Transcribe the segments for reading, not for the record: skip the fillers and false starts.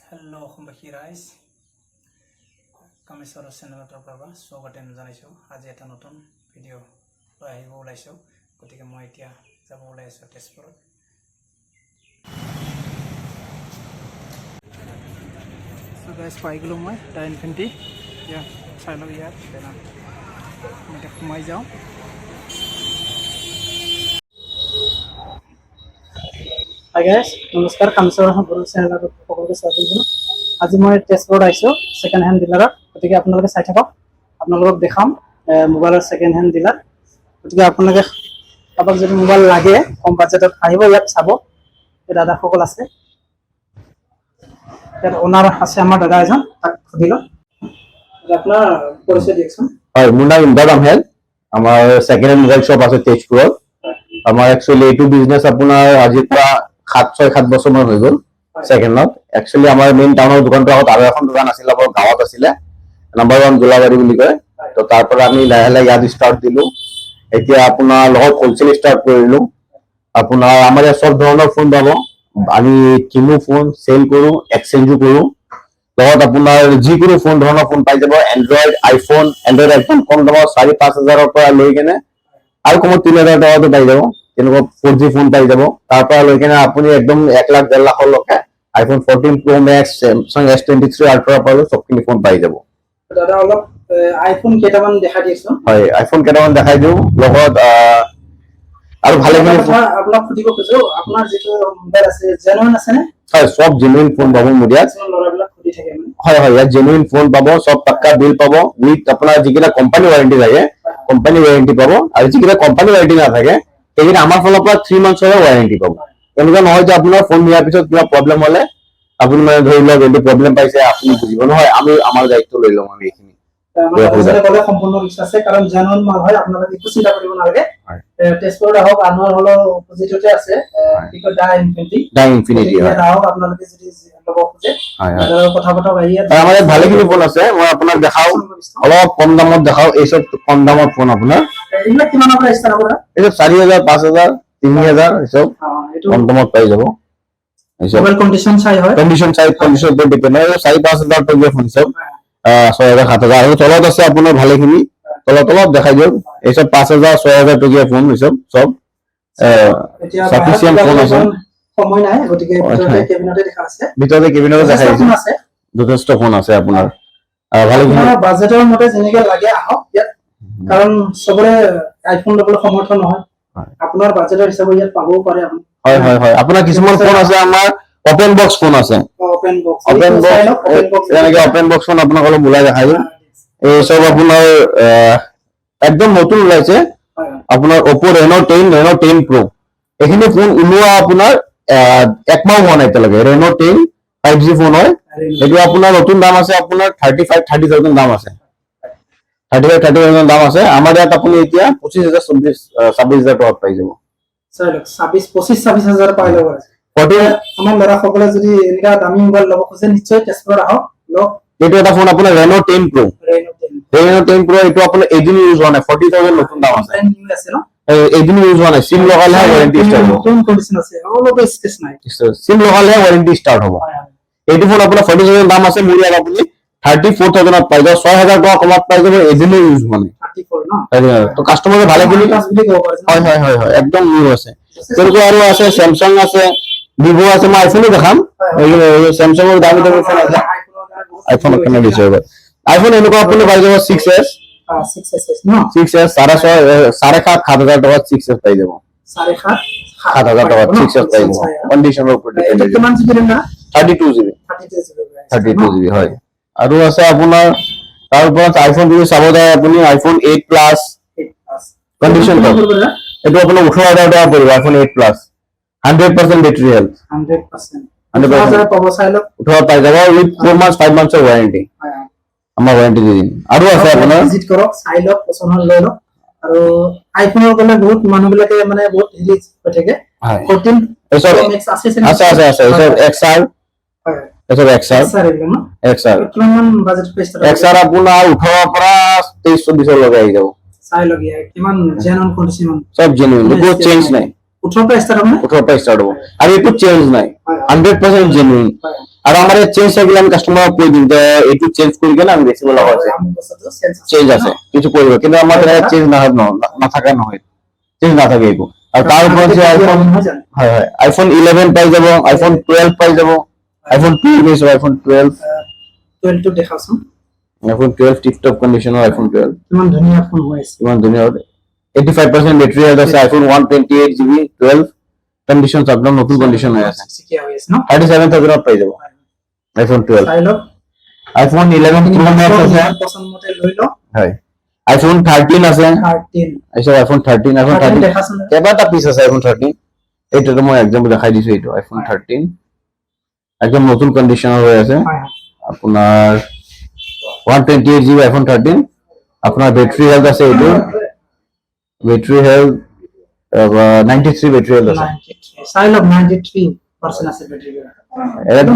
Hello' অসমবাসী ৰাইজ, কামেশ্বৰ চেনেলৰ পৰা স্বাগতম জনাইছোঁ। আজি এটা নতুন ভিডিঅ' লৈ আহিব ওলাইছোঁ, গতিকে মই এতিয়া যাব ওলাই আছোঁ তেজপুৰত। পাই গ'লোঁ মই টাইম 20 এতিয়া চাই লওঁ ইয়াত মই এতিয়া সোমাই যাওঁ। হাই গাইজ, নমস্কাৰ। কামেশ্বৰ চেনেলৰ সকলোকে স্বাগতম জনালোঁ। আজি মই তেজপুৰত আহিছোঁ ছেকেণ্ড হেণ্ড ডিলাৰত, গতিকে আপোনালোকে চাই থাকক। আপোনালোকক দেখাম মোবাইলৰ ছেকেণ্ড হেণ্ড ডিলাৰ। গতিকে আপোনালোকে কাৰোবাক যদি মোবাইল লাগে কম বাজেটত আহিব, ইয়াত চাব। দাদাসকল আছে, ইয়াত অনাৰ আছে আমাৰ দাদা এজন, তাক সুধি লওক। আপোনাৰ পৰিচয় দিয়কচোন। হয়, মোৰ নাম ইমদাদ আহমেদ। আমাৰ ছেকেণ্ড হেণ্ড মোবাইল শ্বপ আছে তেজপুৰত। আমাৰ একচুৱেলি এইটো বিজনেছ আপোনাৰ আজিৰ পৰা 7 বছৰমান হৈ গ'ল ছেকেণ্ডত। একচুৱেলি আমাৰ মেইন টাউনৰ দোকানটো আগত আৰু এখন দোকান আছিলে, আমাৰ গাঁৱত আছিলে, নম্বৰ 1 গোলাবাৰী বুলি কয়। তো তাৰ পৰা আমি লাহে লাহে ইয়াত ষ্টাৰ্ট দিলোঁ। এতিয়া আপোনাৰ লগত হোলচেল ষ্টাৰ্ট কৰিলোঁ। আপোনাৰ আমাৰ ইয়াত চব ধৰণৰ ফোন পাব। আমি কিনো ফোন চেল কৰোঁ, এক্সচেঞ্জো কৰোঁ। লগত আপোনাৰ যিকোনো ফোন ধৰণৰ ফোন পাই যাব। এণ্ড্ৰইড আইফোন কম দামত 4-5 হাজাৰৰ পৰা লৈ কেনে আৰু কমত 3,000 টকাটো পাই যাব। তেনেকুৱা 4G ফোন পাই যাব। তাৰ পৰা লৈ কেনে আপুনি একদম 1,00,000-1.5 লাখলৈকে iPhone 14 Pro Max, Samsung S23 Ultra পৰা চবখিনি ফোন পাই যাব। দাদা অলপ আইফোন কেইটামান দেখাই দিয়কচোন। হয়, আইফোন কেইটামান দেখাই দিওঁ। লগত আৰু ভালেখিনি আপোনাক সুধিব খোজো, আপোনাৰ যিটো মোবাইল আছে জেনুইন আছে নে? হয়, সব জেনুইন ফোন পাব মোৰ ইয়াত। ল'ৰাবিলাক সুধি থাকে মানে। হয় হয়, ইয়াত জেনুইন ফোন পাব, সব পাক্কা বিল পাব, উইথ আপোনাৰ যিকেইটা কোম্পানী ৱাৰেণ্টি থাকে কোম্পানী ৱাৰেণ্টি পাব, আৰু যিকেইটা কোম্পানী ৱাৰেণ্টি নাথাকে সেইকেইটা আমাৰ ফালৰ পৰা 3 মান্থছৰ ৱাৰেণ্টি পাব। এনেকুৱা নহয় যে আপোনাৰ ফোন নিয়াৰ পিছত কিবা প্ৰব্লেম হ'লে আপুনি মানে ধৰি লওক এইটো প্ৰব্লেম পাইছে আপুনি বুজিব, নহয়, আমি আমাৰ দায়িত্ব লৈ লওঁ আমি এইখিনি। সম্পূৰ্ণ বিশ্বাস আছে, কাৰণ জেনুইন মাল হয়, আপোনালোকে একো চিন্তা কৰিব নালাগে। তেজপুৰত আহক, আনোৱাৰ হলৰ অপজিটতে আছে দা ইনফিনিটি। আহক আপোনালোকে যদি ল'ব খোজে, কথা পাতক। আমাৰ ইয়াত ভালেখিনি ফোন আছে, মই আপোনাক দেখাওঁ, অলপ কম দামত দেখাওঁ। এইসব কম দামত ফোন আপোনাৰ এইবিলাক কিমানৰ পৰা ষ্টাৰ্ট হ'ব? এইসব 4,000, 5,000, 3,000 এইসব কম দামত পাই যাব। মোবাইল কন্ডিশন চাই হয়, কন্ডিশন ওপৰত ডিপেণ্ড হয়। 4-5 হাজাৰ টকীয়া ফোন চব 6,000, 7,000 আৰু তলত আছে আপোনাৰ ভালেখিনি। তলত দেখাই দিয়ক, এইসব 5,000, 6,000 টকীয়া ফোন এইসব সব সাফিচিয়েণ্ট ফোন আছে। সময় নাই, গতিকে কেবিনতে দেখা আছে, ভিতৰতে কেবিনতে দেখাই দিছে। যথেষ্ট ফোন আছে আপোনাৰ ভালেখিনি। বাজেটৰ মতে যেনেকে লাগে আহক ইয়াত, কাৰণ চবৰে আইফোন ল'বলৈ সমৰ্থ নহয়। আপোনাৰ বাজেটৰ হিচাপে ইয়াত পাবও পাৰে আপুনি। হয় হয় হয়, আপোনাৰ কিছুমান ফোন আছে আমাৰ অপেন বক্স ফোন আছে। অপেন বক্স ফোন আপোনাক অলপ ওলাই দেখাই দিম। এই চব আপোনাৰ একদম নতুন ওলাইছে, আপোনাৰ Oppo Reno 10 Pro। এইখিনি ফোন ওলোৱা আপোনাৰ 1 মাহ হোৱা নাই এতিয়ালৈকে। Reno 10 5G ফোন হয়। এইটো আপোনাৰ নতুন দাম আছে, আপোনাৰ 35,000-30,000 দাম আছে। 35,000-30,000 দাম আছে। আমাৰ ইয়াত আপুনি এতিয়া 25,000-26,000 টকাত পাই যাব। 25,000-26,000 পাই যাব। আমাৰ ল'ৰাসকলে যদি এনেকুৱা দামী মোবাইল ল'ব খোজে, নিশ্চয় তেজপুৰত আহক, লওক। এইটো এটা ফোন আপোনাৰ Reno 10 Pro। Reno 10 Pro এইটো আপোনাৰ এদিন ইউজ হোৱা নাই, 40,000 নতুন দাম আছে। এদিন ইউজ হোৱা নাই, সিম লগালেহে ৱাৰেণ্টি ষ্টাৰ্ট হ'ব। নতুন কন্ডিশন আছে, অলপ স্কেচ নাই, সিম লগালেহে ৱাৰেণ্টি ষ্টাৰ্ট হ'ব। এইটো ফোন আপোনাৰ 40,000 দাম আছে, মোৰ ইয়াত আপুনি 34,000 পাই যাব। 6,000 টকা কমত পাই যাব, এদিনো ইউজ হোৱা নাই। 34 ন? তো কাস্টমাৰে ভালেখিনি। হয় হয় হয় হয়, একদম নিউ আছে। তেনেকুৱা আৰু আছে, স্যামসাং আছে, ভিভো আছে। মই আইফোনো দেখাম। স্যামসাঙৰ দামী দামী ফোন আছে। আইফোন কেনে দিছে এবাৰ আইফোন এনেকুৱা আপুনি পাই যাব 6S। 6S ন? 6S 7,500 টকাত 6S পাই যাব। 7,500 টকাত 6S পাই যাব। কন্ডিশনৰ ওপৰত ডিপেণ্ড কৰে। কিমান জিবি ৰেম? 32 জিবি হয়। আৰু আছে আপোনাৰ তাৰ ওপৰত আইফোন যদি চাব যায় আপুনি, আইফোন 8 প্লাছ কন্ডিশন টপ, এইটো আপোনাৰ 18,000 টকা পৰিব। আইফোন 8 প্লাছ 100% বেটাৰী হেল্থ, 100% পাব। চাই লওক, 18 পাই যাব উইথ 4 মান্থছ 5 মান্থছৰ ৱাৰেণ্টি। আমাৰ ৱাৰেণ্টি দি দিম। আৰু আছে আপোনাৰ ভিজিট কৰক, চাই লওক, পছন্দ হ'ল লৈ লওক। আৰু আইফোনৰ গ'লে বহুত মানুহবিলাকে মানে বহুত হেৰি হৈ থাকে। 14 Pro Max আছে আছে এইসব XR, এইসব XR কিমান বাজেট প্রাইস XR আপোনাৰ 18 পৰা 23-24 লগে আহি যাব। চাই লওক কিমান জেনুইন কন্ডিশন, সব জেনুইন, একো চেঞ্জ নাই। 18 পৰা ষ্টাৰ্ট হ'ব। 18 পৰা ষ্টাৰ্ট হ'ব, আৰু একো চেঞ্জ নাই। 100% জেনুইন হয় আৰু আমাৰ চেঞ্জ থাকিলে আমি কাস্টমাৰক কৈ দিম যে এইটো চেঞ্জ কৰি কেনে আমি বেচিব লগা হৈছে আমি বস্তুটো চেঞ্জ আছে কিছু কৰিব কিন্তু আমাৰ চেঞ্জ নাথাকে নহয় চেঞ্জ নাথাকে একো আৰু তাৰ ওপৰত যে আইফোন হয় হয় আইফোন 11 পাই যাব আইফোন 12 পাই যাব আইফোন 12 আইফোন 12 12 টো দেখাওচোন আইফোন 12 টিপটপ কন্ডিশনৰ আইফোন 12 কিমান ধুনীয়া ফোন হৈ আছে ইমান ধুনীয়া 85% বেটাৰী হেলথ আছে আইফোন 128GB 12 কন্ডিশনস একদম নতুন কন্ডিশন হৈ আছে শিকিয়া হৈ আছে ন 37000 পাই যাব আইফোন 12 চাই লওক আইফোন 11 Pro Max আছে পছন্দ মতে লৈ লওক হয় আইফোন 13 আছে 13 আইছো আইফোন 13 আইফোন 13 দেখাচোন কেইবাটা পিস আছে আইফোন 13 এইটো মই এক্সাম্পল দেখাই দিছো এইটো আইফোন 13 একদম নতুন কন্ডিশনৰ হৈ আছে হয় আপোনাৰ 128GB আইফোন 13 আপোনাৰ বেটাৰী হেলথ আছে এইটো বেটাৰী হেলথ 93 বেটাৰী হেলথ আছে 93 চাই লওক 93% আছে বেটাৰী একদম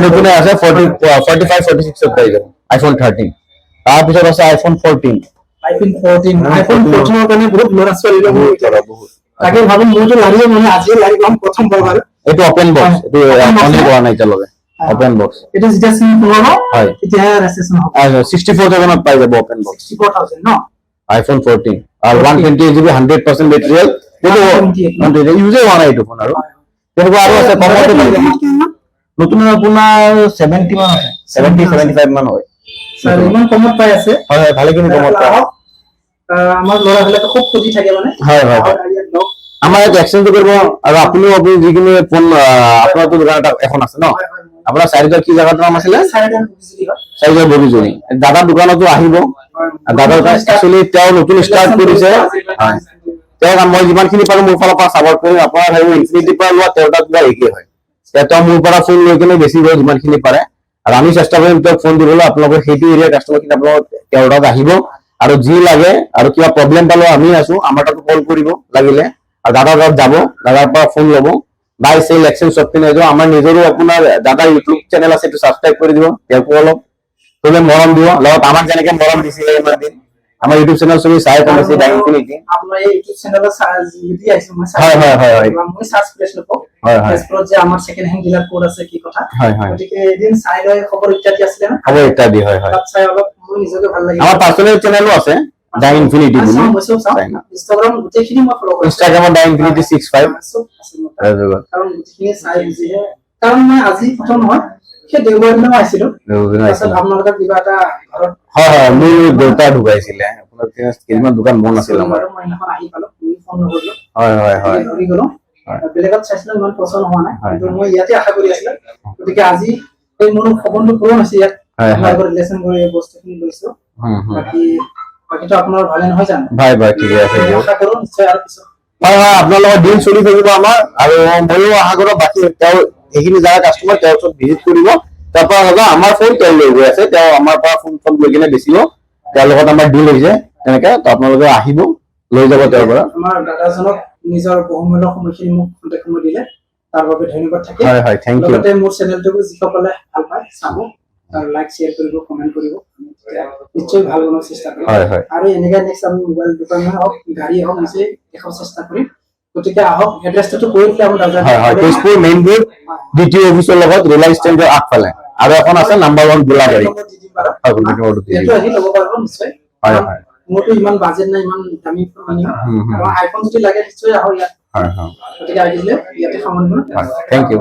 নতুন আছে 45 46 পাই যাব আইফোন 13 তাৰপিছত আছে আইফোন 14 আইফোন 14 আইফোন 14 ৰ কাৰণে বহুত ল'ৰা ছোৱালীৰ বহুত তাকে ভাবো মোৰটো লাগিব মানে আজি লাগিব প্ৰথম বাৰ এইটো ওপেন বক্স এইটো অনলি কৰা নাই এতিয়ালৈকে ওপেন বক্স এটা যেতিয়া চিম খুলিব হয় তেতিয়া ৰেজিষ্ট্ৰেচন হ'ব আৰু 64000 পাই যাব ওপেন বক্স 64000 ন আইফোন 14 আৰু 128GB 100% বেটাৰী হেলথ এইটো ইউজে হোৱা নাই এইটো ফোন আৰু তেনেকুৱা আৰু আছে কমতে পাই যাব নতুন আপোনাৰ 70 মান আছে 70 75 মান হয় স্যাৰ ইমান কমত পাই আছে হয় হয় ভালেখিনি কমত পায় আমাৰ ল'ৰাবিলাকে খুব খুজি থাকে মানে হয় হয় আমাৰ ইয়াত এক্সচেঞ্জ কৰিব আৰু আপুনি যিকোনো ফোন আপোনাৰ দোকান এখন আছে ন আপোনাৰ চাইজৰ কি জায়গাৰ নাম আছিলে চাইজৰ বগিজনী দাদা দোকানতো আহিব দাদাৰ একচুৱেলি তেওঁ নতুন ষ্টাৰ্ট কৰিছে হয় তেওঁক মই যিমানখিনি পাৰো মোৰ ফালৰ পৰা চাপৰ্ট কৰিম আপোনাৰ ভাবিব ইনফিনিটিৰ পৰা লোৱা তেওঁৰ তাত কিবা একেই হয় তেওঁ মোৰ পৰা ফোন লৈ কিনে বেছি গৈ যিমানখিনি পাৰে আৰু আমি চেষ্টা কৰিম তেওঁক ফোন দিবলৈ আপোনালোকৰ সেইটো এৰিয়াৰ কাষ্টমাৰখিনি আপোনালোক তেওঁৰ তাত আহিব আৰু যি লাগে আৰু কিবা প্ৰব্লেম পালেও আমি আছো আমাৰ তাত কল কৰিব লাগিলে আৰু দাদাৰ তাত যাব দাদাৰ পৰা ফোন ল'ব বাই চেল এক্সচেঞ্জ চব পিনে যাব আমাৰ নিজৰো আপোনাৰ দাদাৰ ইউটিউব চেনেল আছে এইটো ছাবস্ক্ৰাইব কৰি দিব তেওঁকো অলপ চবে মৰম দিব লগত আমাক যেনেকে মৰম দিছিলে ইমান দিন আমাৰ ইউটিউব চেনেল চবে চাই কমেছে ডাইনিং আপোনাৰ এই ইউটিউব চেনেলত যদি আহিছো মই হয় হয় হয় হয় মই সার্চ প্লেস নকো হয় হয় তেজপুৰত যে আমাৰ সেকেন্ড হ্যান্ড ডিলাৰ কোড আছে কি কথা হয় হয় গতিকে এদিন চাই লৈ খবৰ ইত্যাদি আছিলে না খবৰ ইত্যাদি হয় হয় তাত চাই অলপ মোৰ নিজকে ভাল লাগিল আমাৰ পাৰ্সোনাল চেনেলও আছে ডাই ইনফিনিটি বুলি ইনষ্টাগ্ৰাম গোটেইখিনি মই ফলো কৰিছো ইনষ্টাগ্ৰামত ডাই ইনফিনিটি 65 কাৰণ গোটেইখিনি চাই বুজিহে কাৰণ মই আজি প্ৰথম নহয় সেই দেওবাৰ দিনা আহিছিলো তাৰপিছত আপোনালোকৰ কিবা এটা ঘৰত হয় হয় মোৰ দেউতা ঢুকাইছিলে আপোনাৰ কেইদিনমান দোকান বন্ধ আছিল আমাৰ মই এখন আহি পালো তুমি ফোন নকৰিলো হয় হয় হয় ঘূৰি গলো বেলেগত চাইছিলো ইমান পচন্দ হোৱা নাই কিন্তু মই ইয়াতে আশা কৰি আছিলো গতিকে আজি এই মোৰ সপোনটো পূৰণ হৈছে ইয়াত আপোনালোকৰ ৰিলেশ্যন কৰি এই বস্তুখিনি লৈছো বাকীটো আপোনাৰ ভালে নহয় জানো ভাই ভাই ঠিকে আছে আশা কৰো নিশ্চয় আৰু পিছত হয় হয় আপোনাৰ লগত দিন চলি থাকিব আমাৰ আৰু ময়ো আশা কৰো বাকী তেওঁ এইখিনি যাৰা কাস্টমাৰ তেওঁৰ ওচৰত ভিজিট কৰিব তাৰ পৰা হ'লে আমাৰ ফোন তেওঁ লৈ গৈ আছে তেওঁ আমাৰ পৰা ফোন লৈ কিনে বেচিব তেওঁৰ লগত আমাৰ ডিল হৈছে তেনেকে তো আপোনালোকে আহিব লৈ যাব তেওঁৰ পৰা আমাৰ দাদাজনক নিজৰ বহুমূল্য সময়খিনি মোক কণ্টেক্ট কৰি দিলে তাৰ বাবে ধন্যবাদ থাকিল হয় হয় থ্যাংক ইউ লগতে মোৰ চেনেলটোকো যিসকলে ভাল পায় চাব আৰু লাইক শ্বেয়াৰ কৰিব কমেন্ট কৰিব নিশ্চয় ভাল বনোৱাৰ চেষ্টা কৰিম হয় হয় আৰু এনেকৈ নেক্সট আমি মোবাইল দোকান হওক গাড়ী হওক নিশ্চয় দেখাব চেষ্টা কৰিম গতিকে আহক এড্ৰেছটো কৈ দিলে আমাৰ দাদা হয় হয় তেজপুৰ মেইন ৰোড ডিটি অফিচৰ লগত ৰিলায়েন্স ষ্টেণ্ডৰ আগফালে আৰু এখন আছে নাম্বাৰ 1 গোলাবাৰী হয় এইটো আহি ল'ব পাৰিব নিশ্চয় হয় হয় মোৰতো ইমান বাজেট নাই ইমান দামী ফোন আৰু আইফোন যদি লাগে নিশ্চয় আহক ইয়াত হয় হয় গতিকে আহিলে ইয়াতে সামৰিব থ্যাংক ইউ